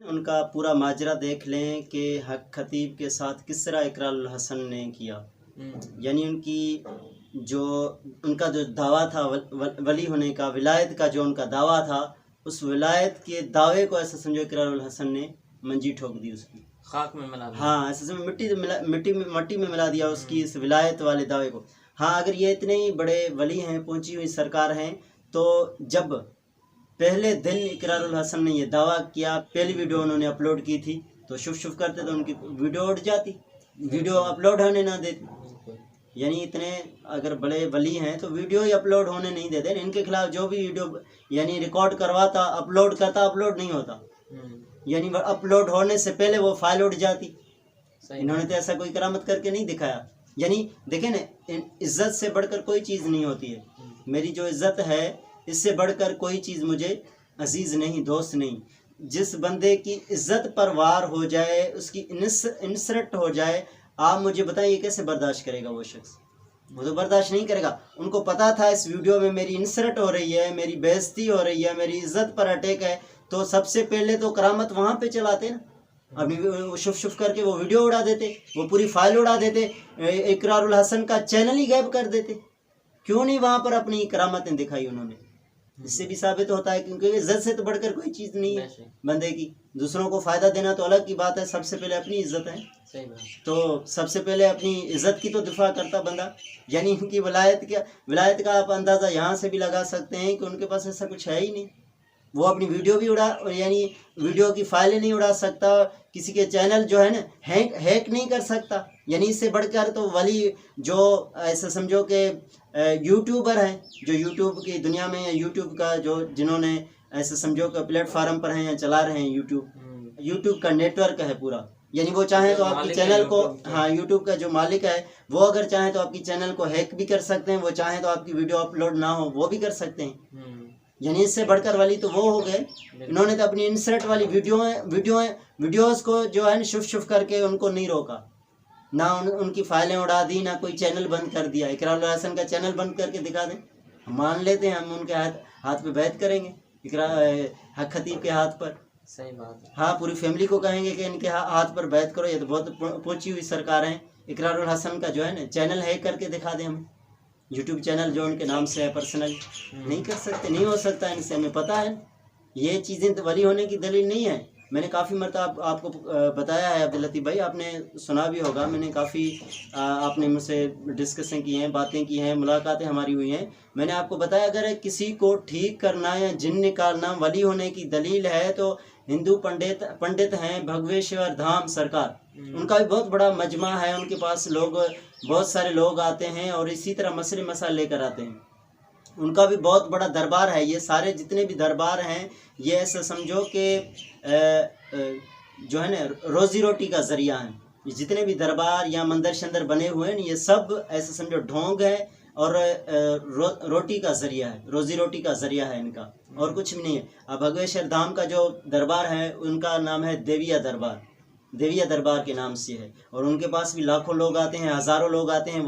ان کا پورا ماجرا دیکھ لیں کہ حق خطیب کے ساتھ کس طرح اقرار الحسن نے کیا. یعنی ان کا جو دعویٰ تھا ولی ہونے کا، ولایت کا جو ان کا دعویٰ تھا، اس ولایت کے دعوے کو ایسا سمجھو اقرار الحسن نے منجی ٹھوک دی، اس کی خاک میں ملا دیا. ہاں، ایسا سمجھو مٹی میں ملا دیا اس کی اس ولایت والے دعوے کو. ہاں، اگر یہ اتنے ہی بڑے ولی ہیں، پہنچی ہوئی سرکار ہیں، تو جب پہلے دن اقرار الحسن نے یہ دعویٰ کیا، پہلی ویڈیو انہوں نے اپلوڈ کی تھی، تو شف کرتے تو ان کی ویڈیو اٹھ جاتی، ویڈیو اپلوڈ ہونے نہ دیتی. یعنی اتنے اگر بڑے ولی ہیں تو ویڈیو ہی اپلوڈ ہونے نہیں دیتے. ان کے خلاف جو بھی ویڈیو یعنی ریکارڈ کرواتا، اپلوڈ کرتا، اپلوڈ نہیں ہوتا. یعنی اپلوڈ ہونے سے پہلے وہ فائل اٹھ جاتی. انہوں نے تو ایسا کوئی کرامت کر کے نہیں دکھایا. یعنی دیکھیں نا، عزت سے بڑھ کر کوئی چیز نہیں ہوتی ہے. میری جو عزت ہے، اس سے بڑھ کر کوئی چیز مجھے عزیز نہیں، دوست نہیں. جس بندے کی عزت پر وار ہو جائے، اس کی انسرٹ ہو جائے، آپ مجھے بتائیں یہ کیسے برداشت کرے گا وہ شخص؟ وہ تو برداشت نہیں کرے گا. ان کو پتا تھا اس ویڈیو میں میری انسرٹ ہو رہی ہے، میری بے عزتی ہو رہی ہے، میری عزت پر اٹیک ہے، تو سب سے پہلے تو کرامت وہاں پہ چلاتے نا. ابھی شف کر کے وہ ویڈیو اڑا دیتے، وہ پوری فائل اڑا دیتے، اقرار الحسن کا چینل ہی غائب کر دیتے. کیوں نہیں وہاں پر اپنی کرامتیں دکھائی انہوں نے؟ اس سے بھی ثابت ہوتا ہے کیونکہ عزت سے تو بڑھ کر کوئی چیز نہیں ہے بندے کی. دوسروں کو فائدہ دینا تو الگ کی بات ہے، سب سے پہلے اپنی عزت ہے. تو سب سے پہلے اپنی عزت کی تو دفاع کرتا بندہ. یعنی ان کی ولایت کا آپ اندازہ یہاں سے بھی لگا سکتے ہیں کہ ان کے پاس ایسا کچھ ہے ہی نہیں. وہ اپنی ویڈیو بھی یعنی ویڈیو کی فائلیں نہیں اڑا سکتا، کسی کے چینل جو ہے نا ہیک نہیں کر سکتا. یعنی اس سے بڑھ کر تو ولی جو ایسا سمجھو کہ یوٹیوبر ہیں، جو یوٹیوب کی دنیا میں یوٹیوب کا جنہوں نے ایسا سمجھو کہ پلیٹ فارم پر ہیں یا چلا رہے ہیں، یوٹیوب کا نیٹ ورک ہے پورا. یعنی وہ چاہیں تو آپ کی چینل کو، ہاں، یوٹیوب کا جو مالک ہے وہ اگر چاہیں تو آپ کی چینل کو ہیک بھی کر سکتے ہیں، وہ چاہیں تو آپ کی ویڈیو اپلوڈ نہ ہو وہ بھی کر سکتے ہیں. یعنی اس سے بڑھ کر ولی تو وہ ہو گئے. انہوں نے تو اپنی انسرٹ والی ویڈیوز کو جو ہے شف کر کے ان کو نہیں روکا، نہ ان کی فائلیں اڑا دی، نہ کوئی چینل بند کر دیا. اقرار الحسن کا چینل بند کر کے دکھا دیں، ہم مان لیتے ہیں، ہم ان کے ہاتھ پہ بیعت کریں گے، حق خطیب کے ہاتھ پر. صحیح بات. ہاں، پوری فیملی کو کہیں گے کہ ان کے ہاتھ پر بیعت کرو. یہ تو بہت پہنچی ہوئی سرکار ہیں. اقرار الحسن کا جو ہے نا چینل ہیک کر کے دکھا دیں ہمیں، یوٹیوب چینل جو ان کے نام سے ہے پرسنل. نہیں کر سکتے، نہیں ہو سکتا ان سے. ہمیں پتہ ہے یہ چیزیں تو ولی ہونے کی دلیل نہیں ہے. میں نے کافی مرتبہ آپ کو بتایا ہے عبداللطیف بھائی، آپ نے سنا بھی ہوگا. میں نے کافی آپ نے مجھ سے ڈسکشن کی ہیں، باتیں کی ہیں، ملاقاتیں ہماری ہوئی ہیں. میں نے آپ کو بتایا اگر کسی کو ٹھیک کرنا یا جن نکالنا ولی ہونے کی دلیل ہے تو ہندو پنڈت ہیں بھگویشور دھام سرکار. ان کا بھی بہت بڑا مجمع ہے، ان کے پاس بہت سارے لوگ آتے ہیں اور اسی طرح مسئلے مسائل لے کر آتے ہیں. ان کا بھی بہت بڑا دربار ہے. یہ سارے جتنے بھی دربار ہیں یہ ایسا سمجھو کہ جو ہے نا روزی روٹی کا ذریعہ ہیں. یہ جتنے بھی دربار یا مندر شندر بنے ہوئے ہیں یہ سب ایسا سمجھو ڈھونگ ہے اور روٹی کا ذریعہ ہے، روزی روٹی کا ذریعہ ہے ان کا، اور کچھ بھی نہیں ہے. اب بھگویشور دھام کا جو دربار ہے ان کا نام ہے دیویا دربار کے نام سے ہے. اور ان کے پاس بھی لاکھوں لوگ آتے ہیں، ہزاروں لوگ آتے ہیں.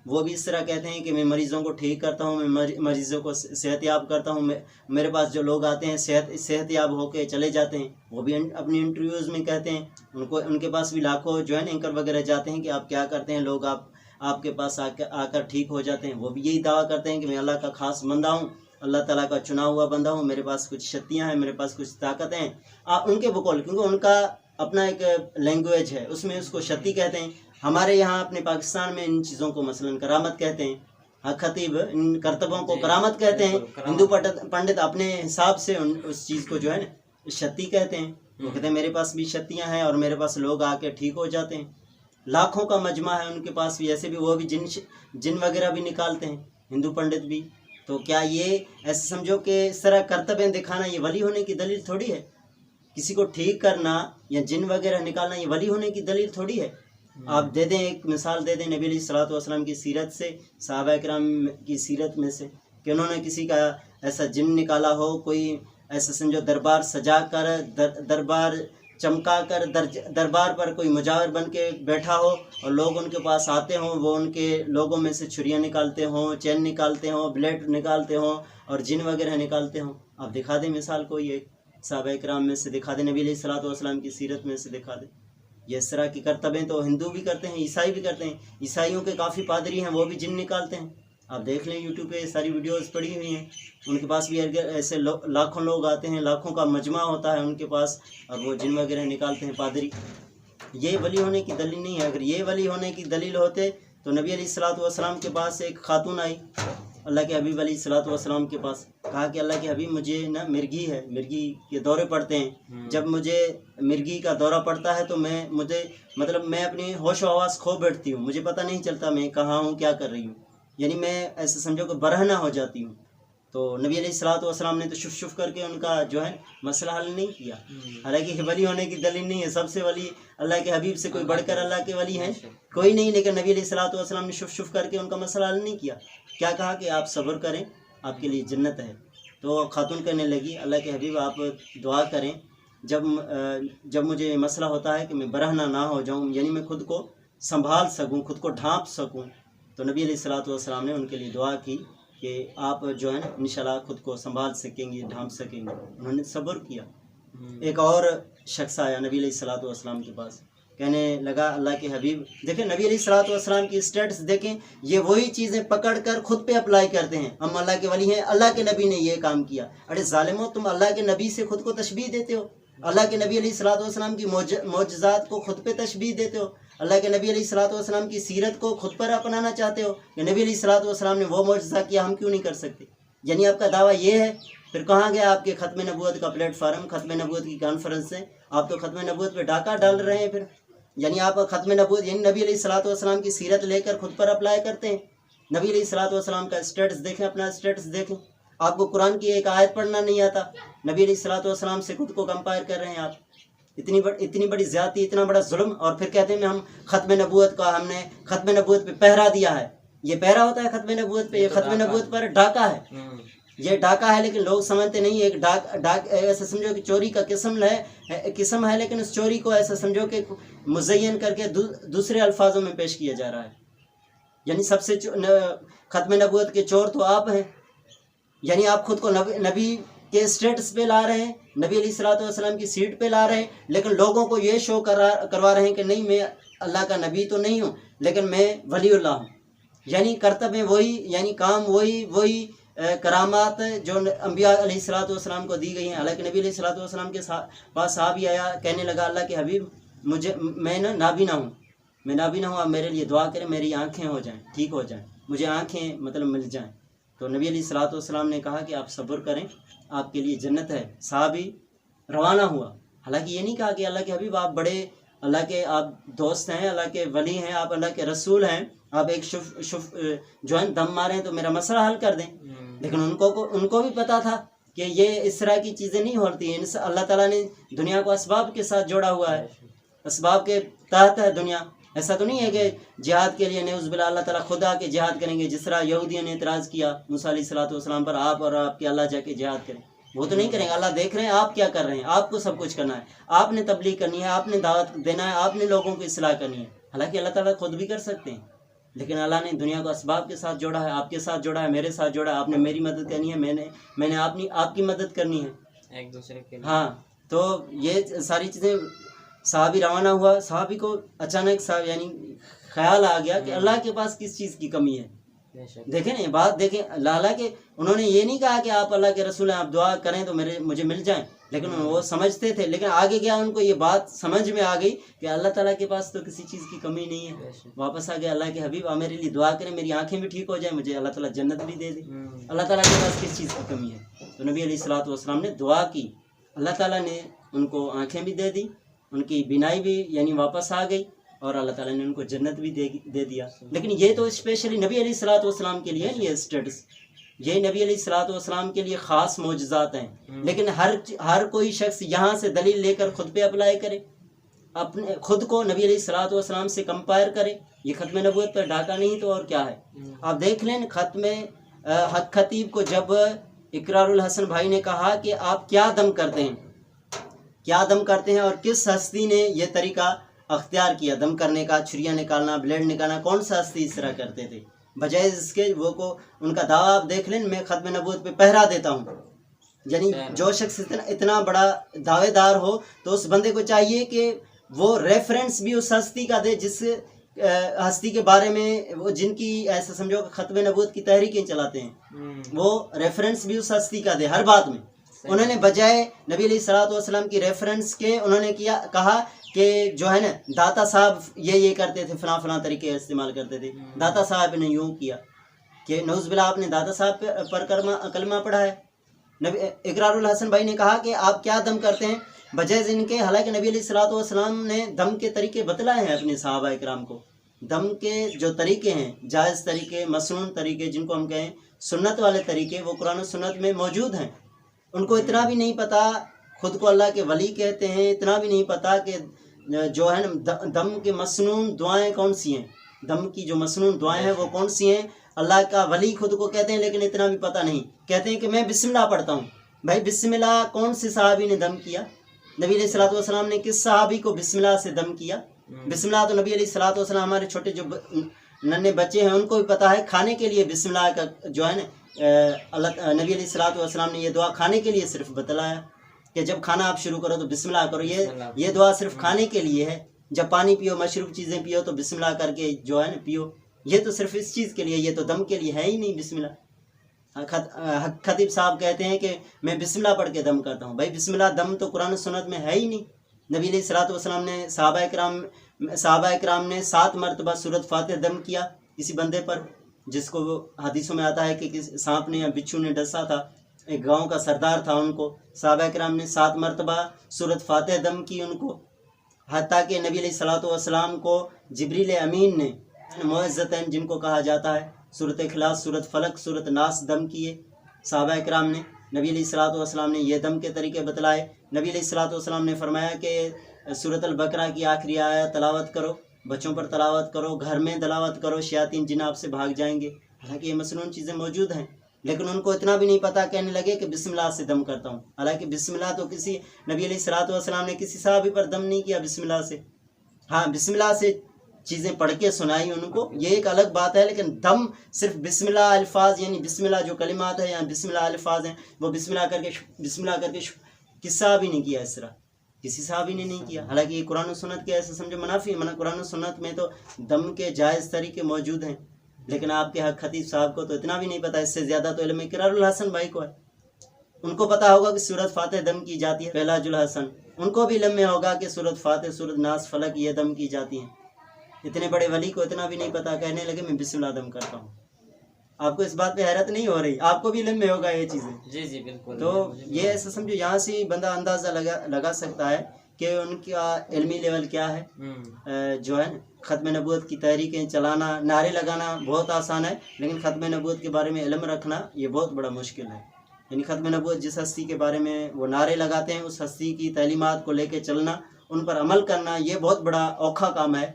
وہ بھی اس طرح کہتے ہیں کہ میں مریضوں کو ٹھیک کرتا ہوں، میں مریضوں کو صحت یاب کرتا ہوں. میرے پاس جو لوگ آتے ہیں صحت یاب ہو کے چلے جاتے ہیں. وہ بھی اپنی انٹرویوز میں کہتے ہیں. ان کے پاس بھی لاکھوں جو ہے نا اینکر وغیرہ جاتے ہیں کہ آپ کیا کرتے ہیں، لوگ آپ کے پاس آ کر ٹھیک ہو جاتے ہیں. وہ بھی یہی دعویٰ کرتے ہیں کہ میں اللہ کا خاص بندہ ہوں، اللہ تعالیٰ کا چنا ہوا بندہ ہوں، میرے پاس کچھ شکتیاں ہیں، میرے پاس کچھ طاقتیں ہیں. ان کے بقول، کیونکہ ان کا اپنا ایک لینگویج ہے، اس میں اس کو شکتی کہتے ہیں. ہمارے یہاں اپنے پاکستان میں ان چیزوں کو مثلاً کرامت کہتے ہیں. حق خطیب ان کرتبوں کو کرامت کہتے ہیں. ہندو پنڈت اپنے حساب سے اس چیز کو جو ہے نا شکتی کہتے ہیں. وہ کہتے ہیں میرے پاس بھی شکتیاں ہیں اور میرے پاس لوگ آ کے ٹھیک ہو جاتے ہیں. لاکھوں کا مجمع ہے ان کے پاس بھی. ایسے بھی وہ بھی جن وغیرہ بھی نکالتے ہیں ہندو پنڈت بھی. تو کیا یہ ایسے سمجھو کہ اس طرح کرتبیں دکھانا یہ ولی ہونے کی دلیل تھوڑی ہے؟ کسی کو ٹھیک کرنا یا جن وغیرہ نکالنا یہ ولی ہونے کی دلیل تھوڑی ہے؟ آپ دے دیں ایک مثال دے دیں نبی علیہ الصلوۃ والسلام کی سیرت سے، صحابہ کرام کی سیرت میں سے، کہ انہوں نے کسی کا ایسا جن نکالا ہو، کوئی ایسا سمجھو دربار سجا کر، دربار چمکا کر، دربار پر کوئی مجاور بن کے بیٹھا ہو اور لوگ ان کے پاس آتے ہوں، وہ ان کے لوگوں میں سے چھریاں نکالتے ہوں، چین نکالتے ہوں، بلیڈ نکالتے ہوں اور جن وغیرہ نکالتے ہوں. آپ دکھا دیں مثال کوئی ایک. صحابہ کرام میں سے دکھا دیں, نبی علیہ الصلوۃ والسلام کی سیرت میں سے دکھا دیں. یہ اس طرح کی کرتبیں تو ہندو بھی کرتے ہیں, عیسائی بھی کرتے ہیں. عیسائیوں کے کافی پادری ہیں, وہ بھی جن نکالتے ہیں. آپ دیکھ لیں یوٹیوب پہ ساری ویڈیوز پڑی ہوئی ہیں. ان کے پاس بھی ایسے لاکھوں لوگ آتے ہیں, لاکھوں کا مجمع ہوتا ہے ان کے پاس, اور وہ جن وغیرہ نکالتے ہیں پادری. یہ ولی ہونے کی دلیل نہیں ہے. اگر یہ ولی ہونے کی دلیل ہوتے تو نبی علیہ الصلوۃ والسلام کے پاس ایک خاتون آئی, اللہ کے حبیب علیہ الصلوۃ والسلام کے پاس, کہا کہ اللہ کے حبیب مجھے نا مرگی ہے, مرگی کے دورے پڑتے ہیں. جب مجھے مرگی کا دورہ پڑتا ہے تو میں اپنی ہوش و حواس کھو بیٹھتی ہوں, مجھے پتہ نہیں چلتا میں کہاں ہوں, کیا کر رہی ہوں. یعنی میں ایسے سمجھو کہ برہنہ ہو جاتی ہوں. تو نبی علیہ الصلوۃ والسلام نے تو شف شف کر کے ان کا جو ہے مسئلہ حل نہیں کیا. حالانکہ ولی ہونے کی دلیل نہیں ہے. سب سے ولی اللہ کے حبیب سے کوئی بڑھ کر اللہ کے ولی ہیں کوئی نہیں, لیکن نبی علیہ الصلوۃ والسلام نے شف شف کر کے ان کا مسئلہ حل نہیں کیا. کیا کہا کہ آپ صبر کریں, آپ کے لیے جنت ہے. تو خاتون کہنے لگی اللہ کے حبیب آپ دعا کریں جب مجھے مسئلہ ہوتا ہے کہ میں برہنہ نہ ہو جاؤں, یعنی میں خود کو سنبھال سکوں, خود کو ڈھانپ سکوں. تو نبی علیہ الصلوۃ والسلام نے ان کے لیے دعا کی کہ آپ جو ہے نا انشاءاللہ خود کو سنبھال سکیں گے, ڈھانپ سکیں گے. انہوں نے صبر کیا. ایک اور شخص آیا نبی علیہ الصلوۃ والسلام کے پاس, کہنے لگا اللہ کے حبیب, دیکھیں نبی علیہ الصلوۃ والسلام کی اسٹیٹس دیکھیں, یہ وہی چیزیں پکڑ کر خود پہ اپلائی کرتے ہیں. ہم اللہ کے ولی ہیں, اللہ کے نبی نے یہ کام کیا. ارے ظالمو, تم اللہ کے نبی سے خود کو تشبیہ دیتے ہو, اللہ کے نبی علیہ الصلوۃ والسلام کی معجزات کو خود پہ تشبیہ دیتے ہو, اللہ کے نبی علیہ الصلوۃ والسلام کی سیرت کو خود پر اپنانا چاہتے ہو کہ نبی علیہ الصلوۃ والسلام نے وہ معجزہ کیا, ہم کیوں نہیں کر سکتے. یعنی آپ کا دعویٰ یہ ہے. پھر کہاں گیا آپ کے ختم نبوت کا پلیٹ فارم, ختم نبوت کی کانفرنس سے؟ آپ تو ختم نبوت پہ ڈاکہ ڈال رہے ہیں. پھر یعنی آپ ختم نبوت یعنی نبی علیہ الصلوۃ والسلام کی سیرت لے کر خود پر اپلائی کرتے ہیں. نبی علیہ الصلوۃ والسلام کا اسٹیٹس دیکھیں, اپنا اسٹیٹس دیکھیں. آپ کو قرآن کی ایک آیت پڑھنا نہیں آتا, نبی علیہ الصلوۃ والسلام سے خود کو کمپائر کر رہے ہیں آپ. اتنی بڑی زیادتی, اتنا بڑا ظلم, اور پھر کہتے ہیں ہم ختم نبوت کا, ہم نے ختم نبوت پہ پہرا دیا ہے. یہ پہرا ہوتا ہے ختم نبوت پہ؟ یہ ختم نبوت پر ڈاکہ ہے, یہ ڈاکہ ہے. لیکن لوگ سمجھتے نہیں. ایک ڈاک ایسا سمجھو کہ چوری کا قسم ہے, لیکن اس چوری کو ایسا سمجھو کہ مزین کر کے دوسرے الفاظوں میں پیش کیا جا رہا ہے. یعنی سب سے ختم نبوت کے چور تو آپ ہیں. یعنی آپ خود کو نبی کے اسٹیٹس پہ لا رہے ہیں, نبی علیہ الصلوۃ والسلام کی سیٹ پہ لا رہے ہیں, لیکن لوگوں کو یہ شو کروا رہے ہیں کہ نہیں, میں اللہ کا نبی تو نہیں ہوں, لیکن میں ولی اللہ ہوں. یعنی کرتبیں وہی, یعنی کام وہی کرامات جو انبیاء علیہ الصلوۃ والسلام کو دی گئی ہیں. حالانکہ نبی علیہ الصلوۃ والسلام کے پاس صحابی آیا, کہنے لگا اللہ کے حبیب میں نابینا ہوں, آپ میرے لیے دعا کریں, میری آنکھیں ہو جائیں, ٹھیک ہو جائیں, مجھے آنکھیں مل جائیں. تو نبی علیہ الصلوۃ والسلام نے کہا کہ آپ صبر کریں, آپ کے لیے جنت ہے. صحابی روانہ ہوا. حالانکہ یہ نہیں کہا کہ اللہ کے حبیب آپ بڑے اللہ کے آپ دوست ہیں, اللہ کے ولی ہیں, آپ اللہ کے رسول ہیں, آپ ایک جو ہے دم ماریں تو میرا مسئلہ حل کر دیں. لیکن ان کو بھی پتا تھا کہ یہ اس طرح کی چیزیں نہیں ہوتی ہیں. اللہ تعالیٰ نے دنیا کو اسباب کے ساتھ جوڑا ہوا ہے, اسباب کے تحت ہے دنیا. ایسا تو نہیں ہے کہ جہاد کے لیے نعوذ باللہ اللہ تعالیٰ خدا کے جہاد کریں گے, جس طرح یہودیوں نے اعتراض کیا موسیٰ علیہ الصلوۃ والسلام پر, آپ اور آپ کے اللہ جا کے جہاد کریں. وہ تو نہیں کریں گے. اللہ دیکھ رہے ہیں آپ کیا کر رہے ہیں, آپ کو سب کچھ کرنا ہے, آپ نے تبلیغ کرنی ہے, آپ نے دعوت دینا ہے, آپ نے لوگوں کی اصلاح کرنی ہے. حالانکہ اللہ تعالیٰ خود بھی کر سکتے ہیں, لیکن اللہ نے دنیا کو اسباب کے ساتھ جوڑا ہے, آپ کے ساتھ جوڑا ہے, میرے ساتھ جوڑا ہے. آپ نے میری مدد کرنی ہے, میں نے آپ کی مدد کرنی ہے, ایک دوسرے کے. ہاں. تو یہ ساری چیزیں. صحابی روانہ ہوا. صحابی کو اچانک یعنی خیال آ گیا کہ اللہ کے پاس کس چیز کی کمی ہے. دیکھیں نا بات, دیکھیں لالا کہ انہوں نے یہ نہیں کہا کہ آپ اللہ کے رسول ہیں, آپ دعا کریں تو مجھے مل جائیں, لیکن وہ سمجھتے تھے. لیکن آگے گیا ان کو یہ بات سمجھ میں آ گئی کہ اللہ تعالیٰ کے پاس تو کسی چیز کی کمی نہیں ہے. واپس آ گیا, اللہ کے حبیب آپ میرے لیے دعا کریں, میری آنکھیں بھی ٹھیک ہو جائیں, مجھے اللہ تعالیٰ جنت بھی دے دے. اللہ تعالیٰ کے پاس کس چیز کی کمی ہے. تو نبی علیہ الصلوۃ والسلام نے دعا کی, اللہ تعالیٰ نے ان کو آنکھیں بھی دے دی, ان کی بینائی بھی یعنی واپس آ گئی, اور اللہ تعالیٰ نے ان کو جنت بھی دے دیا. لیکن یہ تو اسپیشلی نبی علیہ الصلوۃ والسلام کے لیے یہ اسٹیٹس, یہ نبی علیہ الصلوۃ والسلام کے لیے خاص معجزات ہیں. لیکن ہر کوئی شخص یہاں سے دلیل لے کر خود پہ اپلائی کرے, اپنے خود کو نبی علیہ الصلوۃ والسلام سے کمپائر کرے. یہ ختم نبوت پر ڈاکہ نہیں تو اور کیا ہے. آپ دیکھ لیں ختم حق خطیب کو جب اقرار الحسن بھائی نے کہا کہ آپ کیا دم کرتے ہیں اور کس ہستی نے یہ طریقہ اختیار کیا دم کرنے کا, چھریاں نکالنا, بلیڈ نکالنا, کون سا ہستی اس طرح کرتے تھے, بجائے اس کے ان کا دعویٰ آپ دیکھ لیں, میں ختم نبوت پہ پہرا دیتا ہوں. یعنی جو شخص اتنا بڑا دعوے دار ہو تو اس بندے کو چاہیے کہ وہ ریفرنس بھی اس ہستی کا دے جس ہستی کے بارے میں وہ جن کی ایسا سمجھو کہ ختم نبوت کی تحریکیں چلاتے ہیں، وہ ریفرنس بھی اس ہستی کا دے ہر بات میں۔ انہوں نے بجائے نبی علیہ الصلوۃ والسلام کی ریفرنس کے انہوں نے کہا کہ جو ہے نا داتا صاحب یہ کرتے تھے، فلاں فلاں طریقے استعمال کرتے تھے، داتا صاحب نے یوں کیا کہ نعوذ باللہ آپ نے داتا صاحب پر کلمہ پڑھا ہے۔ اقرار الحسن بھائی نے کہا کہ آپ کیا دم کرتے ہیں بجائے ان کے، حالانکہ نبی علیہ الصلوۃ والسلام نے دم کے طریقے بتلائے ہیں اپنے صحابہ اکرام کو۔ دم کے جو طریقے ہیں، جائز طریقے، مسنون طریقے جن کو ہم کہیں، سنت والے طریقے، وہ قرآن و سنت میں موجود ہیں۔ ان کو اتنا بھی نہیں پتہ، خود کو اللہ کے ولی کہتے ہیں، اتنا بھی نہیں پتہ کہ جو ہے نا دم کے مسنون دعائیں کون سی ہیں، دم کی جو مسنون دعائیں ہیں وہ کون سی ہیں۔ اللہ کا ولی خود کو کہتے ہیں لیکن اتنا بھی پتہ نہیں، کہتے ہیں کہ میں بسم اللہ پڑھتا ہوں۔ بھائی بسم اللہ کون سے صحابی نے دم کیا؟ نبی علیہ الصلوۃ والسلام نے کس صحابی کو بسم اللہ سے دم کیا؟ بسم اللہ تو نبی علیہ الصلوۃ والسلام، ہمارے چھوٹے جو ننھے بچے ہیں ان کو بھی پتہ ہے، کھانے کے لیے بسم اللہ کا جو ہے نا نبی علیہ الصلوۃ والسلام نے یہ دعا کھانے کے لیے صرف بتلایا کہ جب کھانا آپ شروع کرو تو بسم اللہ کرو۔ یہ دعا صرف کھانے کے لیے ہے، جب پانی پیو، مشروب چیزیں پیو تو بسم اللہ کر کے جو ہے نا پیو، یہ تو صرف اس چیز کے لیے، یہ تو دم کے لیے ہے ہی نہیں بسم اللہ۔ خطیب صاحب کہتے ہیں کہ میں بسم اللہ پڑھ کے دم کرتا ہوں۔ بھائی بسم اللہ دم تو قرآن و سنت میں ہے ہی نہیں۔ نبی علیہ الصلوۃ والسلام نے صحابہ اکرام نے 7 مرتبہ سورۃ فاتح دم کیا کسی بندے پر، جس کو حدیثوں میں آتا ہے کہ سانپ نے یا بچھو نے ڈسا تھا، ایک گاؤں کا سردار تھا، ان کو صحابہ اکرام نے 7 مرتبہ سورۃ فاتح دم کی ان کو، حتیٰ کہ نبی علیہ الصلوۃ والسلام کو جبریل امین نے معزتین جن کو کہا جاتا ہے، سورۃ اخلاص، سورۃ فلق، سورۃ ناس دم کیے صحابہ اکرام نے۔ نبی علیہ الصلوۃ والسلام نے یہ دم کے طریقے بتلائے۔ نبی علیہ الصلوۃ والسلام نے فرمایا کہ سورۃ البقرہ کی آخری آیت تلاوت کرو، بچوں پر تلاوت کرو، گھر میں تلاوت کرو، شیاطین جن آپ سے بھاگ جائیں گے۔ حالانکہ یہ مسنون چیزیں موجود ہیں لیکن ان کو اتنا بھی نہیں پتہ، کہنے لگے کہ بسم اللہ سے دم کرتا ہوں۔ حالانکہ بسم اللہ تو کسی نبی علیہ الصلوۃ والسلام نے کسی صحابی پر دم نہیں کیا بسم اللہ سے۔ ہاں بسم اللہ سے چیزیں پڑھ کے سنائی ان کو، یہ ایک الگ بات ہے، لیکن دم صرف بسم اللہ الفاظ، یعنی بسم اللہ جو کلمات ہیں یا بسم اللہ الفاظ ہیں وہ بسم اللہ کر کے کس صحابی نے کیا؟ اس طرح کسی صحابی نے نہیں کیا۔ حالانکہ یہ قرآن و سنت کے ایسے سمجھو منافی ہے، قرآن و سنت میں تو دم کے جائز طریقے موجود ہیں، لیکن آپ کے حق خطیب صاحب کو تو اتنا بھی نہیں پتہ۔ اس سے زیادہ تو علم اقرار الحسن بھائی کو ہے، ان کو پتہ ہوگا کہ سورۃ فاتح دم کی جاتی ہے، پہلاج الحسن، ان کو بھی علم میں ہوگا کہ سورۃ فاتح، سورۃ ناس، فلق یہ دم کی جاتی ہیں۔ اتنے بڑے ولی کو اتنا بھی نہیں پتہ، کہنے لگے میں بسم اللہ دم کرتا ہوں۔ آپ کو اس بات پہ حیرت نہیں ہو رہی؟ آپ کو بھی علم میں ہوگا یہ چیزیں۔ جی جی بالکل۔ تو یہ ایسا سمجھو یہاں سے بندہ اندازہ لگا سکتا ہے کہ ان کا علمی لیول کیا ہے۔ جو ہے ختم نبوت کی تحریکیں چلانا، نعرے لگانا بہت آسان ہے، لیکن ختم نبوت کے بارے میں علم رکھنا یہ بہت بڑا مشکل ہے۔ یعنی ختم نبوت جس ہستی کے بارے میں وہ نعرے لگاتے ہیں، اس ہستی کی تعلیمات کو لے کے چلنا، ان پر عمل کرنا، یہ بہت بڑا اوکھا کام ہے۔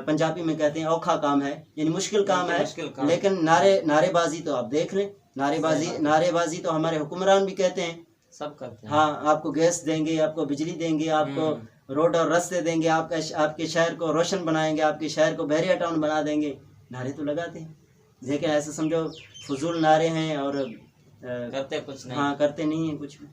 پنجابی میں کہتے ہیں اوکھا کام ہے، یعنی مشکل کام ہے۔ لیکن نعرے بازی تو آپ دیکھ لیں، نعرے بازی تو ہمارے حکمران بھی کہتے ہیں، سب کرتے ہیں۔ ہاں آپ کو گیس دیں گے، آپ کو بجلی دیں گے، آپ کو روڈ اور رستے دیں گے، آپ کے شہر کو روشن بنائیں گے، آپ کے شہر کو بحریہ ٹاؤن بنا دیں گے۔ نعرے تو لگاتے ہیں لیکن ایسے سمجھو فضول نعرے ہیں اور کرتے کچھ نہیں۔ ہاں کرتے نہیں ہیں کچھ بھی۔